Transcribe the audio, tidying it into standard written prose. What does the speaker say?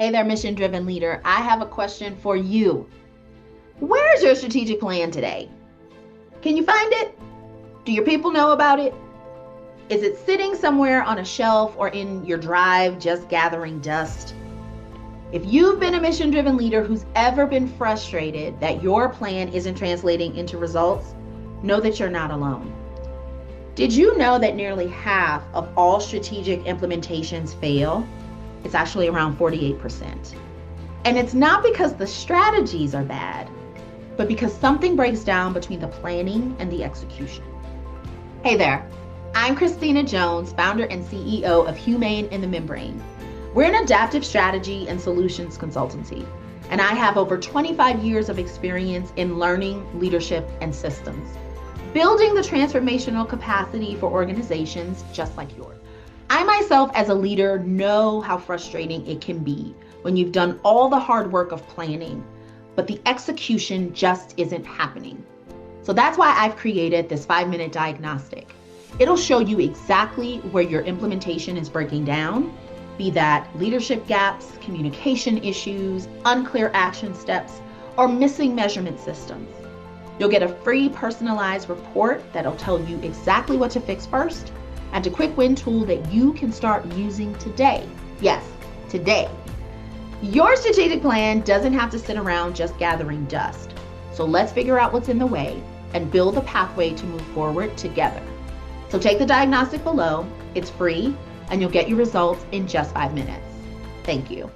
Hey there, mission driven leader. I have a question for you. Where's your strategic plan today? Can you find it? Do your people know about it? Is it sitting somewhere on a shelf or in your drive just gathering dust? If you've been a mission driven leader who's ever been frustrated that your plan isn't translating into results, know that you're not alone. Did you know that nearly half of all strategic implementations fail? It's actually around 48%. And it's not because the strategies are bad, but because something breaks down between the planning and the execution. Hey there, I'm Christina Jones, founder and CEO of Humane and the Membrane. We're an adaptive strategy and solutions consultancy, and I have over 25 years of experience in learning, leadership, and systems, building the transformational capacity for organizations just like yours. I myself, as a leader, know how frustrating it can be when you've done all the hard work of planning, but the execution just isn't happening. So that's why I've created this 5-minute diagnostic. It'll show you exactly where your implementation is breaking down, be that leadership gaps, communication issues, unclear action steps, or missing measurement systems. You'll get a free personalized report that'll tell you exactly what to fix first, and a quick win tool that you can start using today. Yes, today. Your strategic plan doesn't have to sit around just gathering dust. So let's figure out what's in the way and build a pathway to move forward together. So take the diagnostic below. It's free and you'll get your results in just 5 minutes. Thank you.